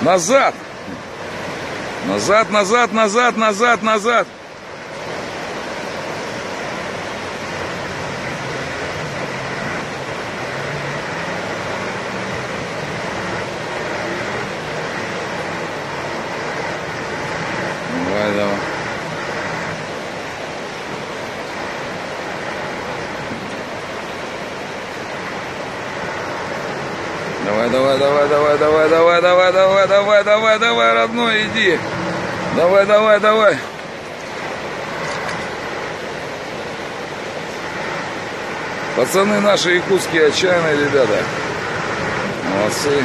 Назад! Назад, назад, назад, назад, назад! Давай, давай. Давай, давай, давай, давай, давай, давай, давай, давай, давай, давай, давай, родной, иди. Давай, давай, давай. Пацаны наши якутские отчаянные ребята. Молодцы.